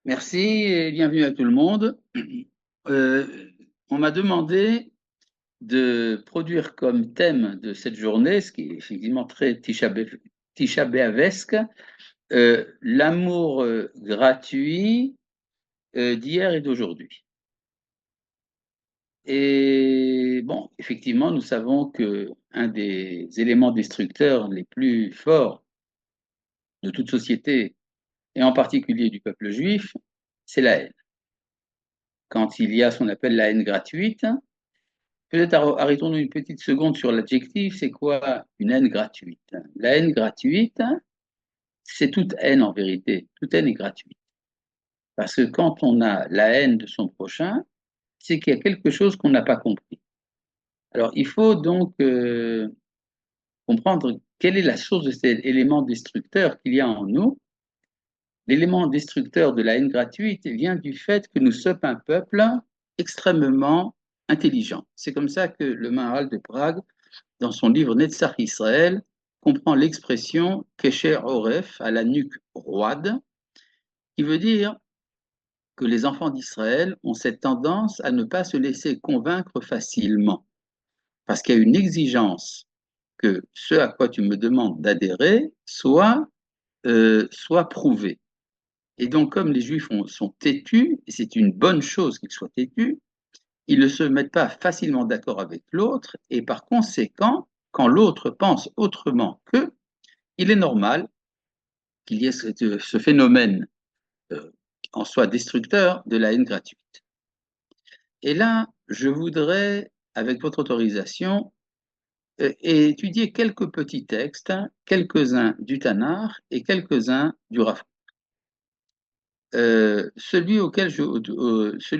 Merci et bienvenue à tout le monde. Euh, on m'a demandé de produire comme thème de cette journée, ce qui est effectivement très Tisha B'Avesque, l'amour gratuit d'hier et d'aujourd'hui. Et bon, effectivement, nous savons que un des éléments destructeurs les plus forts de toute société, et en particulier du peuple juif, c'est la haine. Quand il y a ce qu'on appelle la haine gratuite, peut-être arrêtons-nous une petite seconde sur l'adjectif. C'est quoi une haine gratuite? La haine gratuite, c'est toute haine en vérité. Toute haine est gratuite. Parce que quand on a la haine de son prochain, c'est qu'il y a quelque chose qu'on n'a pas compris. Alors, il faut donc comprendre quelle est la source de cet élément destructeur qu'il y a en nous. L'élément destructeur de la haine gratuite vient du fait que nous sommes un peuple extrêmement intelligent. C'est comme ça que le Maharal de Prague, dans son livre Netzach Israël, comprend l'expression Kesher Oref, à la nuque roide, qui veut dire que les enfants d'Israël ont cette tendance à ne pas se laisser convaincre facilement, parce qu'il y a une exigence que ce à quoi tu me demandes d'adhérer soit prouvé. Et donc, comme les Juifs sont têtus, et c'est une bonne chose qu'ils soient têtus, ils ne se mettent pas facilement d'accord avec l'autre, et par conséquent, quand l'autre pense autrement qu'eux, il est normal qu'il y ait ce phénomène euh, en soi destructeur de la haine gratuite. Et là, je voudrais, avec votre autorisation, étudier quelques petits textes, quelques-uns du Tanakh et quelques-uns du Rav. Celui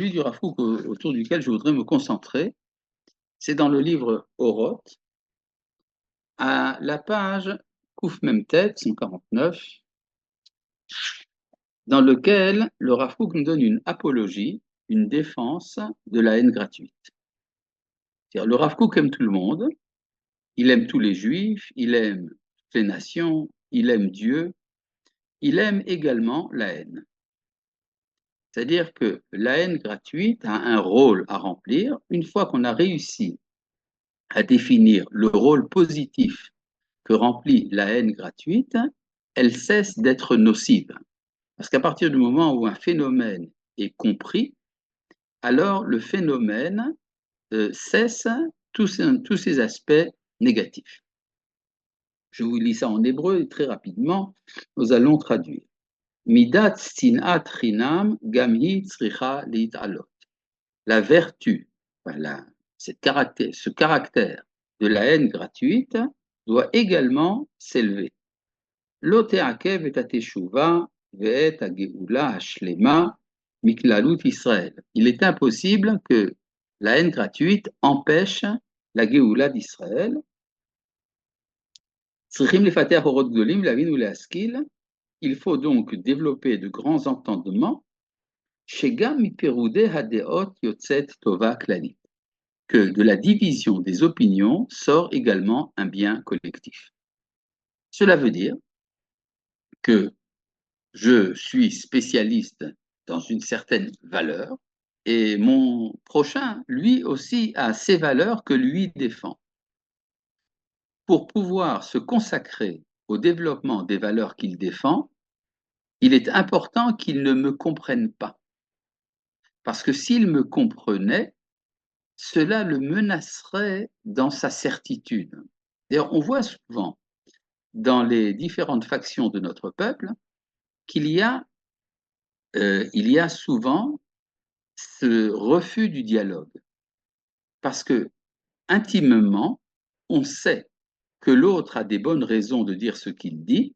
du Rav Kook autour duquel je voudrais me concentrer, c'est dans le livre Oroth, à la page Kouf Memtet 149, dans lequel le Rav Kook nous donne une apologie, une défense de la haine gratuite. C'est-à-dire, le Rav Kook aime tout le monde, il aime tous les Juifs, il aime toutes les nations, il aime Dieu, il aime également la haine. C'est-à-dire que la haine gratuite a un rôle à remplir. Une fois qu'on a réussi à définir le rôle positif que remplit la haine gratuite, elle cesse d'être nocive. Parce qu'à partir du moment où un phénomène est compris, alors le phénomène cesse tous ces aspects négatifs. Je vous lis ça en hébreu et très rapidement, nous allons traduire. Midat sinat chinam gamhi tzricha liitalot. La vertu, voilà, ce caractère de la haine gratuite doit également s'élever. Lo te'akev et ateshuva ve'et hageoula hashlema miklalut Israël. Il est impossible que la haine gratuite empêche la Géoula d'Israël. Tzrichim lefater orot gdolim lavin ou lehaskil. Il faut donc développer de grands entendements. Shegam miperude hadeot yotzet tova klalit. Que de la division des opinions sort également un bien collectif. Cela veut dire que je suis spécialiste dans une certaine valeur et mon prochain, lui aussi, a ses valeurs que lui défend. Pour pouvoir se consacrer au développement des valeurs qu'il défend, il est important qu'il ne me comprenne pas. Parce que s'il me comprenait, cela le menacerait dans sa certitude. D'ailleurs, on voit souvent dans les différentes factions de notre peuple qu'il il y a souvent ce refus du dialogue. Parce que intimement, on sait que l'autre a des bonnes raisons de dire ce qu'il dit,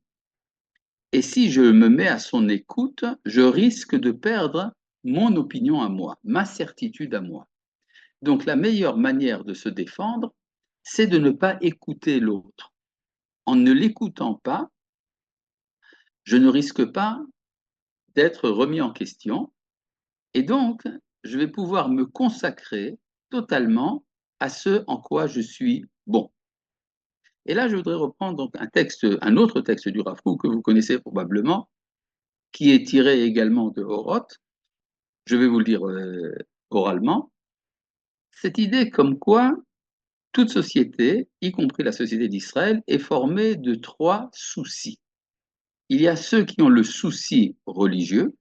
et si je me mets à son écoute, je risque de perdre mon opinion à moi, ma certitude à moi. Donc la meilleure manière de se défendre, c'est de ne pas écouter l'autre. En ne l'écoutant pas, je ne risque pas d'être remis en question, et donc je vais pouvoir me consacrer totalement à ce en quoi je suis bon. Et là, je voudrais reprendre donc un autre texte du Rav Kook que vous connaissez probablement, qui est tiré également de Oroth, je vais vous le dire oralement, cette idée comme quoi toute société, y compris la société d'Israël, est formée de trois soucis. Il y a ceux qui ont le souci religieux,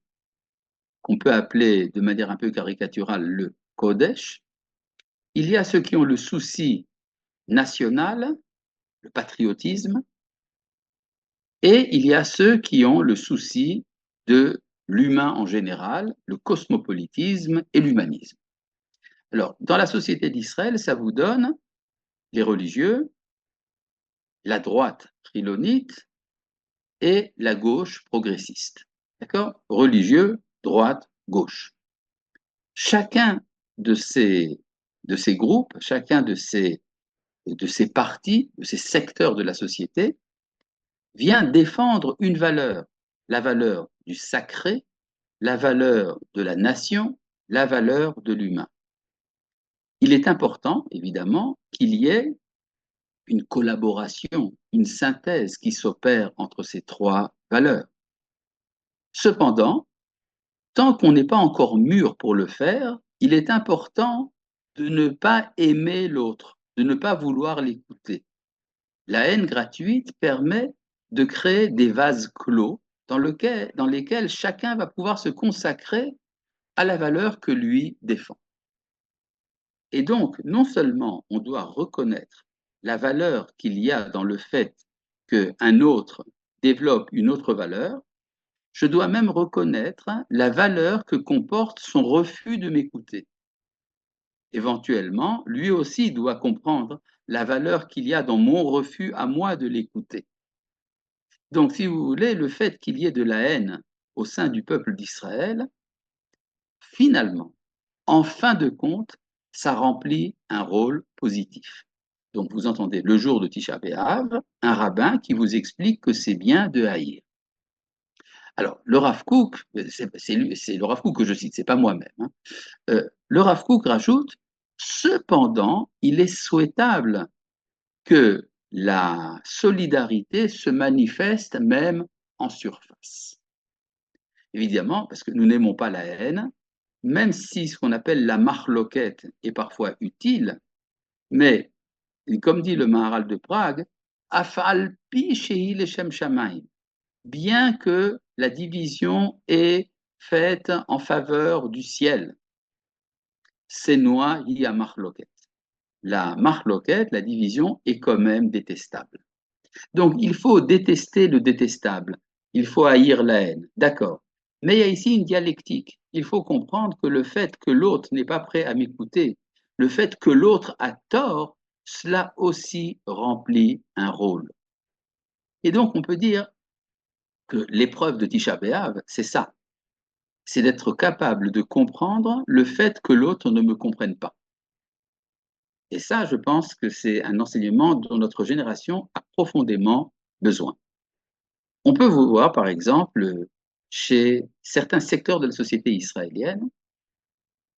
qu'on peut appeler de manière un peu caricaturale le Kodesh. Il y a ceux qui ont le souci national, le patriotisme, et il y a ceux qui ont le souci de l'humain en général, le cosmopolitisme et l'humanisme. Alors, dans la société d'Israël, ça vous donne les religieux, la droite trilonite et la gauche progressiste. D'accord? Religieux, droite, gauche. Chacun de ces groupes, chacun de ces partis, de ces secteurs de la société, vient défendre une valeur, la valeur du sacré, la valeur de la nation, la valeur de l'humain. Il est important, évidemment, qu'il y ait une collaboration, une synthèse qui s'opère entre ces trois valeurs. Cependant, tant qu'on n'est pas encore mûr pour le faire, il est important de ne pas aimer l'autre, de ne pas vouloir l'écouter. La haine gratuite permet de créer des vases clos dans lesquels chacun va pouvoir se consacrer à la valeur que lui défend. Et donc, non seulement on doit reconnaître la valeur qu'il y a dans le fait qu'un autre développe une autre valeur, je dois même reconnaître la valeur que comporte son refus de m'écouter. Éventuellement, lui aussi doit comprendre la valeur qu'il y a dans mon refus à moi de l'écouter. Donc, si vous voulez, le fait qu'il y ait de la haine au sein du peuple d'Israël, finalement, en fin de compte, ça remplit un rôle positif. Donc, vous entendez le jour de Tisha B'Av, un rabbin qui vous explique que c'est bien de haïr. Alors, le Rav Kook, c'est le Rav Kook que je cite, c'est pas moi-même. Hein. Le Rav Kook rajoute, cependant, il est souhaitable que la solidarité se manifeste même en surface. Évidemment, parce que nous n'aimons pas la haine, même si ce qu'on appelle la marloquette est parfois utile, mais comme dit le Maharal de Prague, afal pi shehi leshem shamayim, bien que la division est faite en faveur du ciel, c'est noa hi marloquette. La marloquette, la division, est quand même détestable. Donc, il faut détester le détestable, il faut haïr la haine, d'accord. Mais il y a ici une dialectique. Il faut comprendre que le fait que l'autre n'est pas prêt à m'écouter, le fait que l'autre a tort, cela aussi remplit un rôle. Et donc, on peut dire que l'épreuve de Tisha B'Av, c'est ça. C'est d'être capable de comprendre le fait que l'autre ne me comprenne pas. Et ça, je pense que c'est un enseignement dont notre génération a profondément besoin. On peut voir, par exemple, chez certains secteurs de la société israélienne,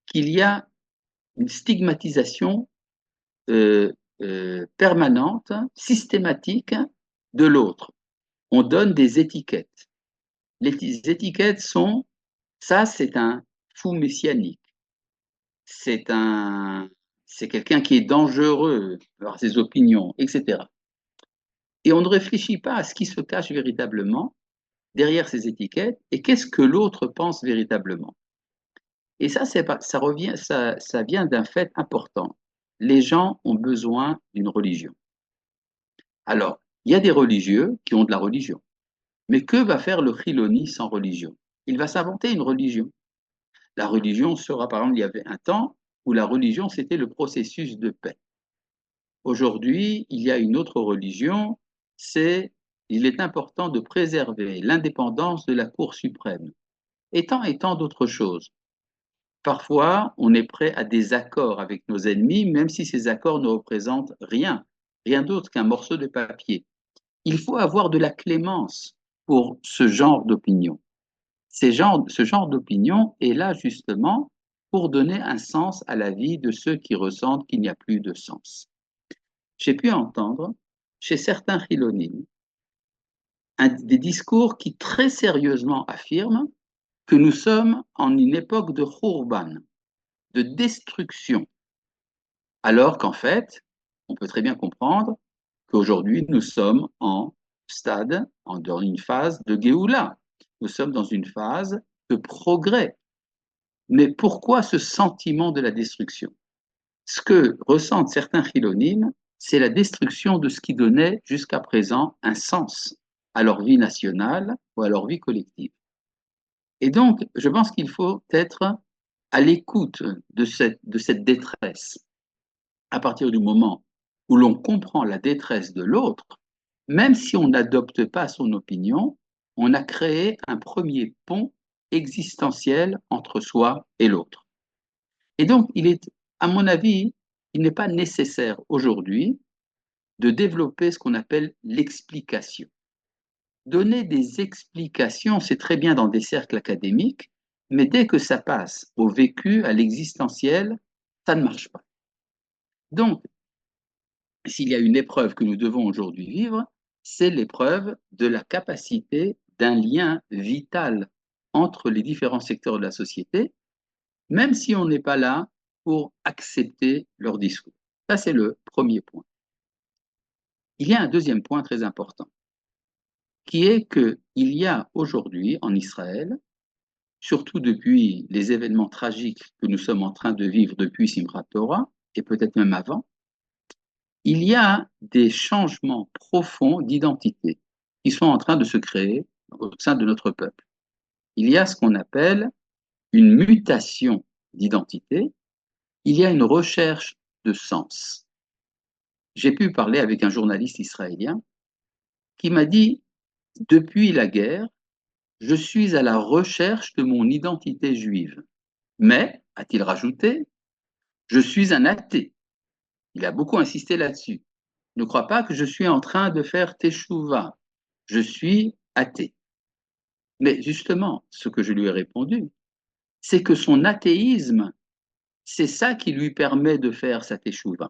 qu'il y a une stigmatisation permanente, systématique de l'autre. On donne des étiquettes. Les étiquettes sont, ça c'est un fou messianique, c'est c'est quelqu'un qui est dangereux par ses opinions, etc. Et on ne réfléchit pas à ce qui se cache véritablement derrière ces étiquettes et qu'est-ce que l'autre pense véritablement. Et ça, ça vient d'un fait important. Les gens ont besoin d'une religion. Alors, il y a des religieux qui ont de la religion. Mais que va faire le Chiloni sans religion? Il va s'inventer une religion. La religion sera, par exemple, il y avait un temps où la religion, c'était le processus de paix. Aujourd'hui, il y a une autre religion, il est important de préserver l'indépendance de la Cour suprême, et tant d'autres choses. Parfois, on est prêt à des accords avec nos ennemis, même si ces accords ne représentent rien d'autre qu'un morceau de papier. Il faut avoir de la clémence pour ce genre d'opinion. Ce genre d'opinion est là justement pour donner un sens à la vie de ceux qui ressentent qu'il n'y a plus de sens. J'ai pu entendre chez certains Chilonim des discours qui très sérieusement affirment que nous sommes en une époque de Khurban, de destruction, alors qu'en fait, on peut très bien comprendre qu'aujourd'hui, nous sommes en stade, dans une phase de Géoula. Nous sommes dans une phase de progrès. Mais pourquoi ce sentiment de la destruction? Ce que ressentent certains chilonimes, c'est la destruction de ce qui donnait jusqu'à présent un sens à leur vie nationale ou à leur vie collective. Et donc, je pense qu'il faut être à l'écoute de cette détresse. À partir du moment où l'on comprend la détresse de l'autre, même si on n'adopte pas son opinion, on a créé un premier pont existentiel entre soi et l'autre. Et donc, à mon avis, il n'est pas nécessaire aujourd'hui de développer ce qu'on appelle l'explication. Donner des explications, c'est très bien dans des cercles académiques, mais dès que ça passe au vécu, à l'existentiel, ça ne marche pas. Donc, s'il y a une épreuve que nous devons aujourd'hui vivre, c'est l'épreuve de la capacité d'un lien vital entre les différents secteurs de la société, même si on n'est pas là pour accepter leur discours. Ça, c'est le premier point. Il y a un deuxième point très important, qui est qu'il y a aujourd'hui en Israël, surtout depuis les événements tragiques que nous sommes en train de vivre depuis Simchat Torah, et peut-être même avant, il y a des changements profonds d'identité qui sont en train de se créer au sein de notre peuple. Il y a ce qu'on appelle une mutation d'identité, il y a une recherche de sens. J'ai pu parler avec un journaliste israélien qui m'a dit, depuis la guerre, je suis à la recherche de mon identité juive. Mais, a-t-il rajouté, je suis un athée. Il a beaucoup insisté là-dessus. Ne crois pas que je suis en train de faire teshuva. Je suis athée. Mais justement, ce que je lui ai répondu, c'est que son athéisme, c'est ça qui lui permet de faire sa teshuva.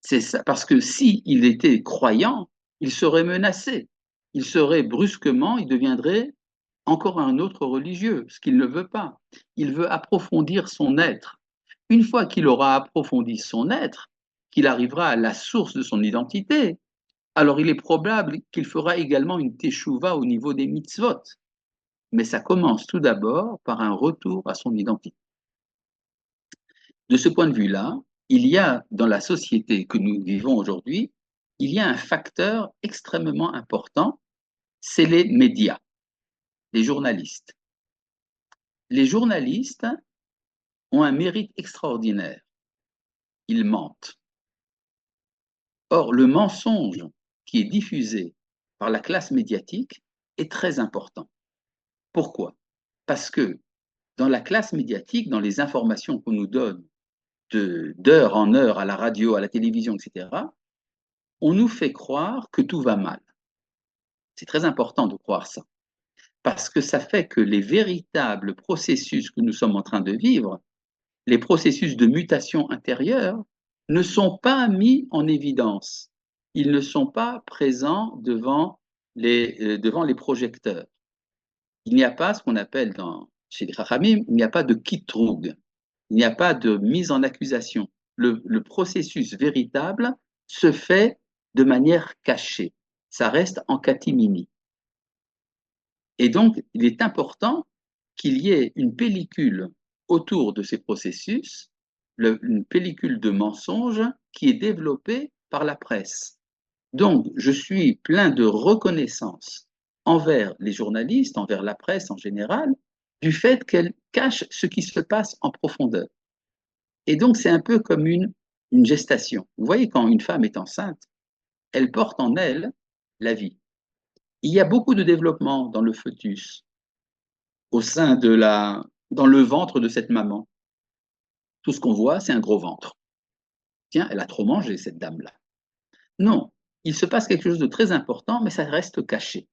C'est ça, parce que s'il était croyant, il serait menacé. Il serait brusquement, il deviendrait encore un autre religieux, ce qu'il ne veut pas. Il veut approfondir son être. Une fois qu'il aura approfondi son être, qu'il arrivera à la source de son identité, alors il est probable qu'il fera également une teshuva au niveau des mitzvot. Mais ça commence tout d'abord par un retour à son identité. De ce point de vue-là, il y a dans la société que nous vivons aujourd'hui, il y a un facteur extrêmement important, c'est les médias, les journalistes. Les journalistes ont un mérite extraordinaire. Ils mentent. Or, le mensonge qui est diffusé par la classe médiatique est très important. Pourquoi? Parce que dans la classe médiatique, dans les informations qu'on nous donne d'heure en heure à la radio, à la télévision, etc., on nous fait croire que tout va mal. C'est très important de croire ça, parce que ça fait que les véritables processus que nous sommes en train de vivre, les processus de mutation intérieure, ne sont pas mis en évidence. Ils ne sont pas présents devant les projecteurs. Il n'y a pas ce qu'on appelle chez les Chachamim, il n'y a pas de kitroug, il n'y a pas de mise en accusation. Le processus véritable se fait de manière cachée. Ça reste en catimini. Et donc, il est important qu'il y ait une pellicule autour de ces processus, une pellicule de mensonges qui est développée par la presse. Donc, je suis plein de reconnaissance envers les journalistes, envers la presse en général, du fait qu'elle cache ce qui se passe en profondeur. Et donc, c'est un peu comme une gestation. Vous voyez, quand une femme est enceinte, elle porte en elle la vie. Il y a beaucoup de développement dans le fœtus, dans le ventre de cette maman. Tout ce qu'on voit, c'est un gros ventre. Tiens, elle a trop mangé, cette dame-là. Non, il se passe quelque chose de très important, mais ça reste caché.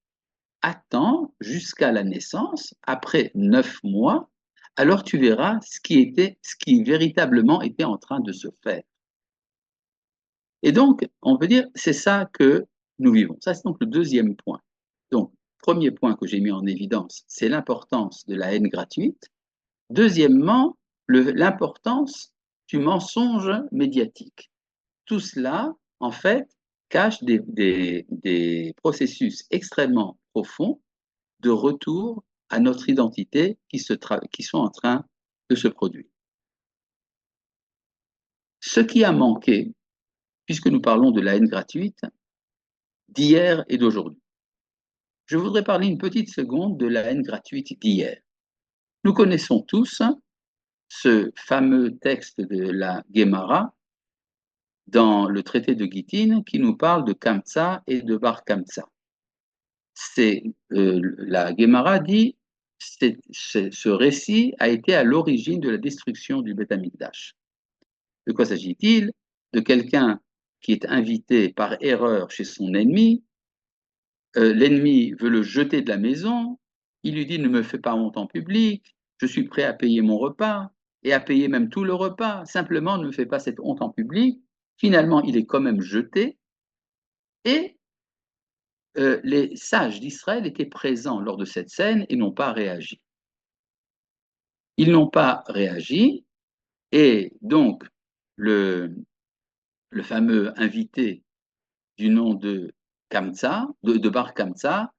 Attends jusqu'à la naissance, après 9 mois, alors tu verras ce qui véritablement était en train de se faire. Et donc, on peut dire, c'est ça que nous vivons. Ça, c'est donc le deuxième point. premier point que j'ai mis en évidence, c'est l'importance de la haine gratuite. Deuxièmement, l'importance du mensonge médiatique. Tout cela, en fait, cache des processus extrêmement profonds de retour à notre identité qui sont en train de se produire. Ce qui a manqué, puisque nous parlons de la haine gratuite, d'hier et d'aujourd'hui. Je voudrais parler une petite seconde de la haine gratuite d'hier. Nous connaissons tous ce fameux texte de la Guémara dans le traité de Gittin qui nous parle de Kamsa et de Bar Kamsa. La Guémara dit ce récit a été à l'origine de la destruction du Beth Amikdash. De quoi s'agit-il? De quelqu'un qui est invité par erreur chez son ennemi. L'ennemi veut le jeter de la maison. Il lui dit ne me fais pas honte en public. Je suis prêt à payer mon repas et à payer même tout le repas. Simplement, ne me fais pas cette honte en public. Finalement, il est quand même jeté. Et les sages d'Israël étaient présents lors de cette scène et n'ont pas réagi. Ils n'ont pas réagi et donc le fameux invité du nom de Kamsa, de Bar Kamsa,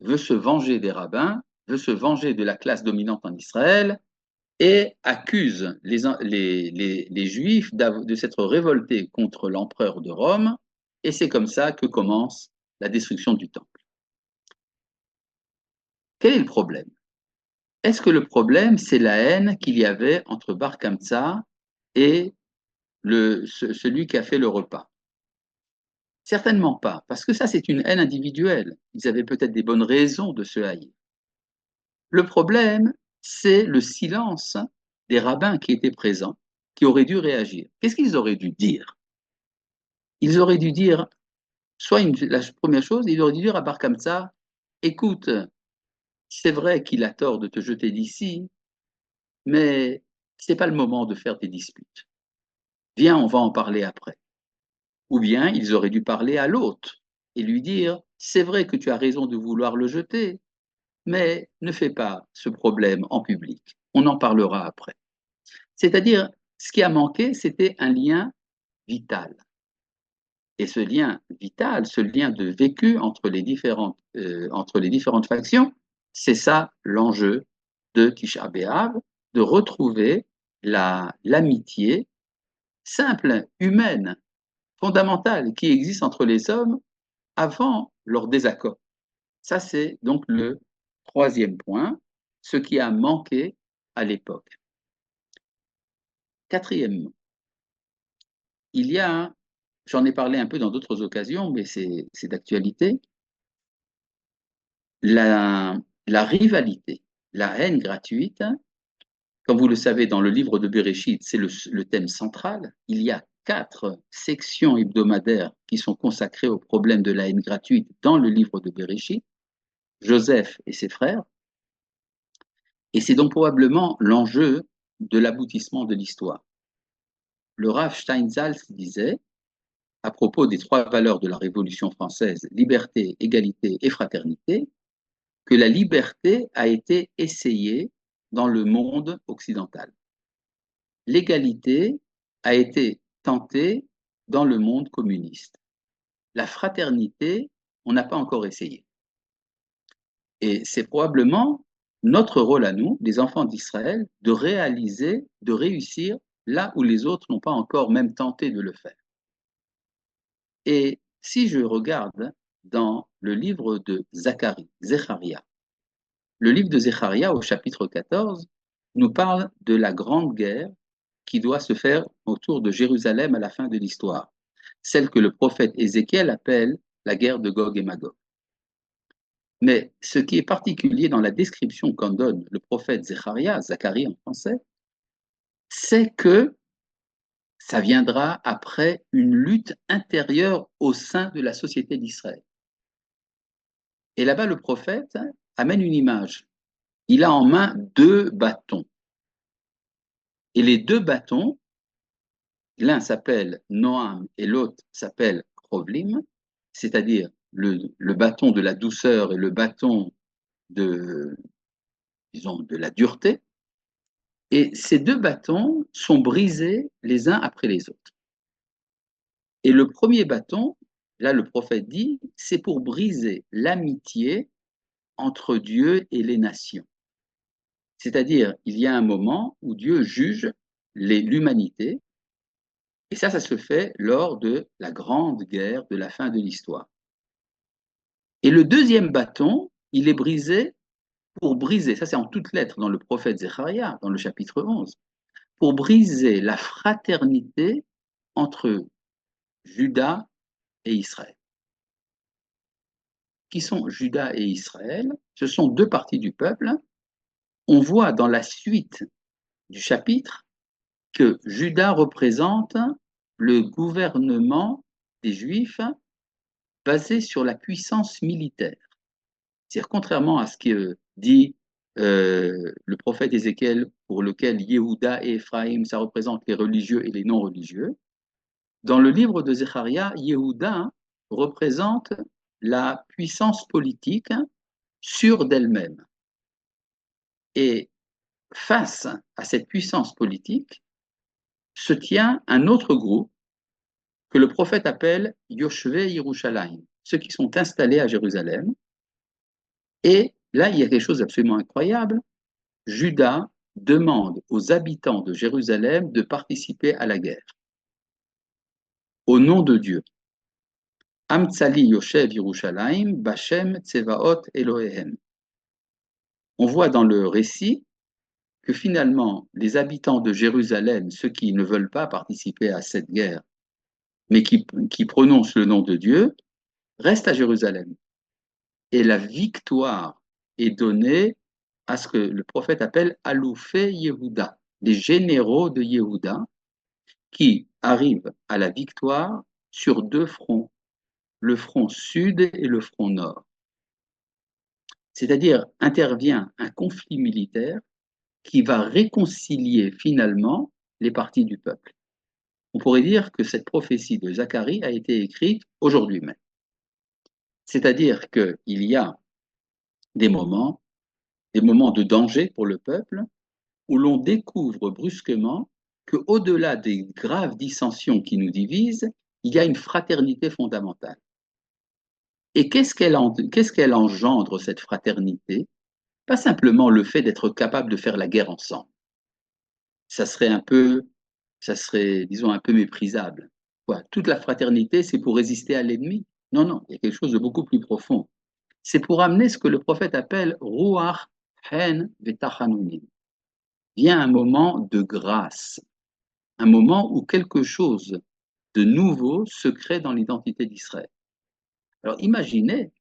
veut se venger des rabbins, veut se venger de la classe dominante en Israël et accuse les Juifs de s'être révoltés contre l'empereur de Rome, et c'est comme ça que commence la destruction du temple. Quel est le problème? Est-ce que le problème, c'est la haine qu'il y avait entre Bar Kamsa et celui qui a fait le repas? Certainement pas, parce que ça, c'est une haine individuelle. Ils avaient peut-être des bonnes raisons de se haïr. Le problème, c'est le silence des rabbins qui étaient présents, qui auraient dû réagir. Qu'est-ce qu'ils auraient dû dire? Ils auraient dû dire, la première chose, ils auraient dû dire à Bar Kamsa, écoute, c'est vrai qu'il a tort de te jeter d'ici, mais ce n'est pas le moment de faire des disputes. Viens, on va en parler après. Ou bien ils auraient dû parler à l'hôte et lui dire, c'est vrai que tu as raison de vouloir le jeter, mais ne fais pas ce problème en public. On en parlera après. C'est-à-dire, ce qui a manqué, c'était un lien vital. Et ce lien vital, ce lien de vécu entre les différentes factions, c'est ça l'enjeu de Tisha B'Av, de retrouver l'amitié simple, humaine, fondamentale qui existe entre les hommes avant leur désaccord. Ça, c'est donc le troisième point, ce qui a manqué à l'époque. Quatrièmement, il y a, j'en ai parlé un peu dans d'autres occasions, mais c'est d'actualité, la rivalité, la haine gratuite. Comme vous le savez, dans le livre de Bereshit, c'est le thème central. Il y a 4 sections hebdomadaires qui sont consacrées au problème de la haine gratuite dans le livre de Bereshit, Joseph et ses frères. Et c'est donc probablement l'enjeu de l'aboutissement de l'histoire. Le Rav Steinsaltz disait, à propos des 3 valeurs de la Révolution française, liberté, égalité et fraternité, que la liberté a été essayée dans le monde occidental. L'égalité a été tentée dans le monde communiste. La fraternité, on n'a pas encore essayé. Et c'est probablement notre rôle à nous, des enfants d'Israël, de réaliser, de réussir là où les autres n'ont pas encore même tenté de le faire. Et si je regarde dans le livre de Zecharia, le livre de Zecharia au chapitre 14 nous parle de la grande guerre qui doit se faire autour de Jérusalem à la fin de l'histoire, celle que le prophète Ézéchiel appelle la guerre de Gog et Magog. Mais ce qui est particulier dans la description qu'en donne le prophète Zacharie en français, c'est que ça viendra après une lutte intérieure au sein de la société d'Israël. Et là-bas, le prophète amène une image. Il a en main 2 bâtons. Et les 2 bâtons, l'un s'appelle Noam et l'autre s'appelle Krovlim, c'est-à-dire le bâton de la douceur et le bâton de, disons, de la dureté. Et ces deux bâtons sont brisés les uns après les autres. Et le premier bâton, là le prophète dit, c'est pour briser l'amitié entre Dieu et les nations. C'est-à-dire, il y a un moment où Dieu juge l'humanité, et ça se fait lors de la grande guerre de la fin de l'histoire. Et le deuxième bâton, il est brisé pour briser, ça c'est en toutes lettres dans le prophète Zechariah, dans le chapitre 11, pour briser la fraternité entre Juda et Israël. Qui sont Juda et Israël? Ce sont deux parties du peuple. On voit dans la suite du chapitre que Juda représente le gouvernement des Juifs basé sur la puissance militaire. C'est-à-dire, contrairement à ce que dit le prophète Ézéchiel, pour lequel Yehuda et Ephraïm, ça représente les religieux et les non-religieux, dans le livre de Zechariah, Yehuda représente la puissance politique sûre d'elle-même. Et face à cette puissance politique se tient un autre groupe que le prophète appelle Yoshvei Yerushalayim, ceux qui sont installés à Jérusalem. Et là, il y a quelque chose d'absolument incroyable. Juda demande aux habitants de Jérusalem de participer à la guerre. Au nom de Dieu. Amtsali Yoshev Yerushalayim, Bashem Tsevaot Elohehem. On voit dans le récit que finalement, les habitants de Jérusalem, ceux qui ne veulent pas participer à cette guerre, mais qui prononcent le nom de Dieu, restent à Jérusalem. Et la victoire est donnée à ce que le prophète appelle Aloufé Yehuda, les généraux de Yehuda, qui arrivent à la victoire sur deux fronts, le front sud et le front nord. C'est-à-dire intervient un conflit militaire qui va réconcilier finalement les parties du peuple. On pourrait dire que cette prophétie de Zacharie a été écrite aujourd'hui même. C'est-à-dire qu'il y a des moments de danger pour le peuple, où l'on découvre brusquement qu'au-delà des graves dissensions qui nous divisent, il y a une fraternité fondamentale. Et qu'est-ce qu'elle engendre, cette fraternité? Pas simplement le fait d'être capable de faire la guerre ensemble. Ça serait, disons, un peu méprisable. Quoi, toute la fraternité, c'est pour résister à l'ennemi? Non, non, il y a quelque chose de beaucoup plus profond. C'est pour amener ce que le prophète appelle Ruach Hen Vetachanunim. Vient un moment de grâce, un moment où quelque chose de nouveau se crée dans l'identité d'Israël. Alors imaginez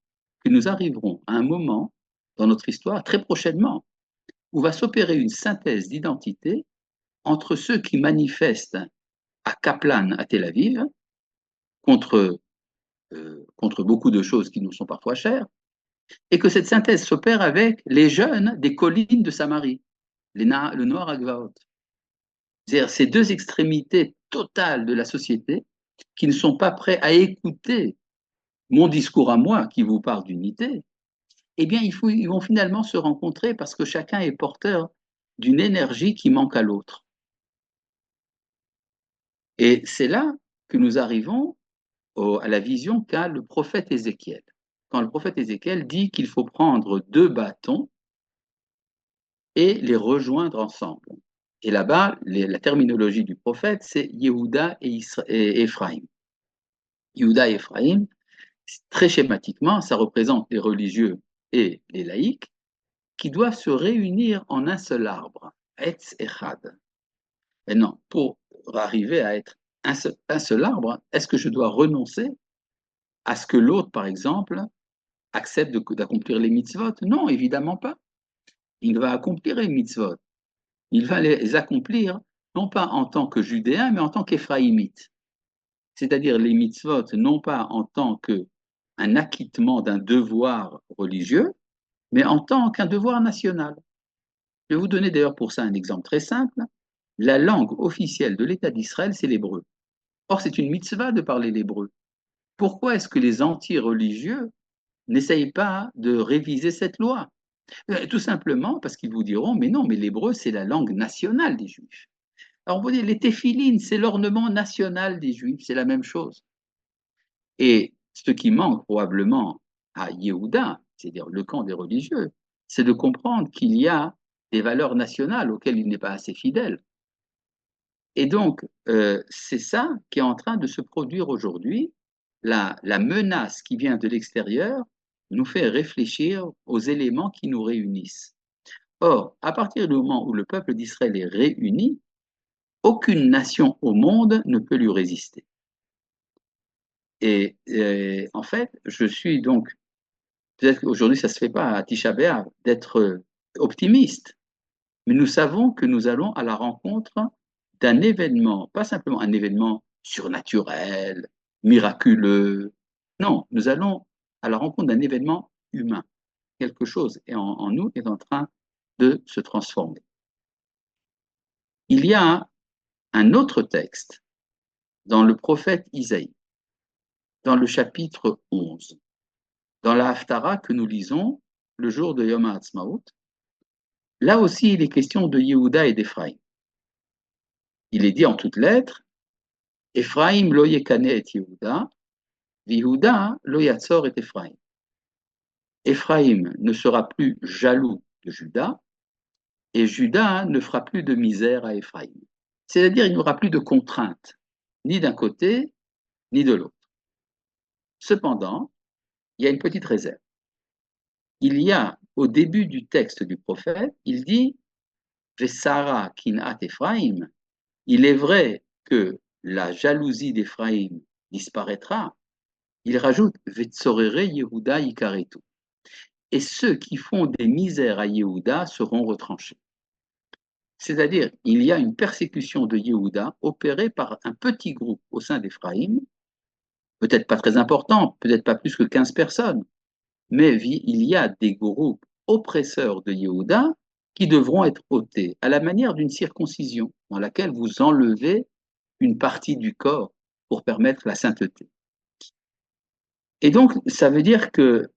que nous arriverons à un moment dans notre histoire, très prochainement, où va s'opérer une synthèse d'identité entre ceux qui manifestent à Kaplan, à Tel Aviv, contre beaucoup de choses qui nous sont parfois chères, et que cette synthèse s'opère avec les jeunes des collines de Samarie, le Noir Agvaot. C'est-à-dire ces deux extrémités totales de la société qui ne sont pas prêts à écouter mon discours à moi qui vous parle d'unité, eh bien, ils vont finalement se rencontrer parce que chacun est porteur d'une énergie qui manque à l'autre. Et c'est là que nous arrivons à la vision qu'a le prophète Ézéchiel. Quand le prophète Ézéchiel dit qu'il faut prendre deux bâtons et les rejoindre ensemble. Et là-bas, la terminologie du prophète, c'est Yehuda et Ephraïm. Yehuda et Ephraïm, très schématiquement, ça représente les religieux et les laïcs qui doivent se réunir en un seul arbre, Etz Echad. Maintenant, pour arriver à être un seul arbre, est-ce que je dois renoncer à ce que l'autre, par exemple, accepte d'accomplir les mitzvot? Non, évidemment pas. Il va accomplir les mitzvot. Il va les accomplir non pas en tant que judéen, mais en tant qu'éphraïmite. C'est-à-dire les mitzvot, non pas en tant qu'un acquittement d'un devoir religieux, mais en tant qu'un devoir national. Je vais vous donner d'ailleurs pour ça un exemple très simple. La langue officielle de l'État d'Israël, c'est l'hébreu. Or, c'est une mitzvah de parler l'hébreu. pourquoi est-ce que les anti-religieux n'essayent pas de réviser cette loi? Tout simplement parce qu'ils vous diront, mais non, mais l'hébreu, c'est la langue nationale des Juifs. Alors, vous voyez, les téphilines, c'est l'ornement national des Juifs, c'est la même chose. Et ce qui manque probablement à Yehuda, c'est-à-dire le camp des religieux, c'est de comprendre qu'il y a des valeurs nationales auxquelles il n'est pas assez fidèle. Et donc, c'est ça qui est en train de se produire aujourd'hui. La menace qui vient de l'extérieur nous fait réfléchir aux éléments qui nous réunissent. Or, à partir du moment où le peuple d'Israël est réuni, aucune nation au monde ne peut lui résister. Et en fait, je suis donc, peut-être qu'aujourd'hui ça ne se fait pas à Tisha B'Av, d'être optimiste, mais nous savons que nous allons à la rencontre d'un événement, pas simplement un événement surnaturel, miraculeux. Non, nous allons à la rencontre d'un événement humain. Quelque chose en nous est en train de se transformer. Il y a un autre texte dans le prophète Isaïe, dans le chapitre 11, dans la Haftara que nous lisons le jour de Yom HaAtzmaut. Là aussi, il est question de Yehuda et d'Éphraïm. Il est dit en toutes lettres, Ephraim lo yekane et Yehuda, Yehuda lo yatzor et Ephraim. Ephraim ne sera plus jaloux de Juda, et Juda ne fera plus de misère à Ephraim. C'est-à-dire, il n'y aura plus de contraintes, ni d'un côté, ni de l'autre. Cependant, il y a une petite réserve. Il y a, au début du texte du prophète, il dit, Vesara kinat Ephraim, il est vrai que la jalousie d'Éphraïm disparaîtra. Il rajoute Vetsorere Yehuda ikaretu. Et ceux qui font des misères à Yehuda seront retranchés. C'est-à-dire, il y a une persécution de Yehuda opérée par un petit groupe au sein d'Éphraïm, peut-être pas très important, peut-être pas plus que 15 personnes, mais il y a des groupes oppresseurs de Yehuda qui devront être ôtés, à la manière d'une circoncision, dans laquelle vous enlevez une partie du corps pour permettre la sainteté. Et donc, ça veut dire que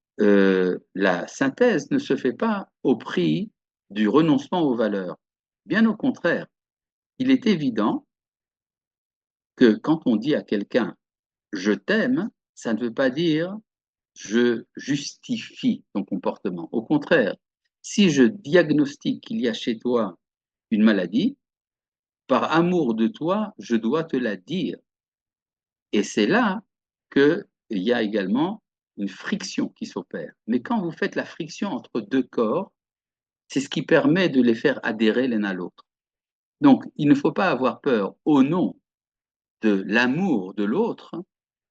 la synthèse ne se fait pas au prix du renoncement aux valeurs. Bien au contraire, il est évident que quand on dit à quelqu'un je t'aime, ça ne veut pas dire je justifie ton comportement. Au contraire, si je diagnostique qu'il y a chez toi une maladie, par amour de toi, je dois te la dire. Et c'est là qu'il y a également une friction qui s'opère. Mais quand vous faites la friction entre deux corps, c'est ce qui permet de les faire adhérer l'un à l'autre. Donc, il ne faut pas avoir peur, au nom de l'amour de l'autre,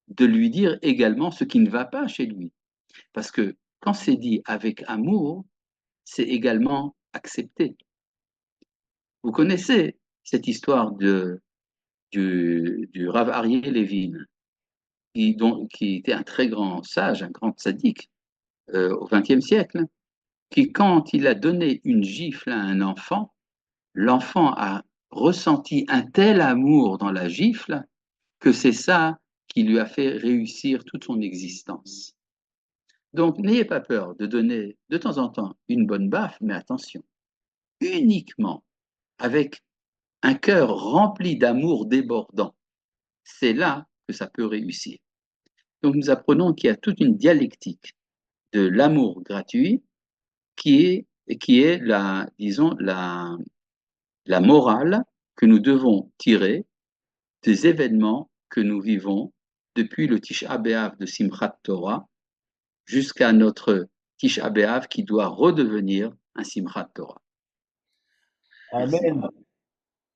de lui dire également ce qui ne va pas chez lui. Parce que quand c'est dit avec amour, c'est également accepté. Vous connaissez cette histoire du Rav Aryeh Levin, qui était un très grand sage, un grand tzaddik au XXe siècle, qui, quand il a donné une gifle à un enfant, l'enfant a ressenti un tel amour dans la gifle que c'est ça qui lui a fait réussir toute son existence. Donc, n'ayez pas peur de donner de temps en temps une bonne baffe, mais attention, uniquement avec un cœur rempli d'amour débordant. C'est là que ça peut réussir. Donc, nous apprenons qu'il y a toute une dialectique de l'amour gratuit qui est disons, la morale que nous devons tirer des événements que nous vivons depuis le Tisha B'Av de Simchat Torah jusqu'à notre Tisha B'Av qui doit redevenir un Simchat Torah. Merci. Amen.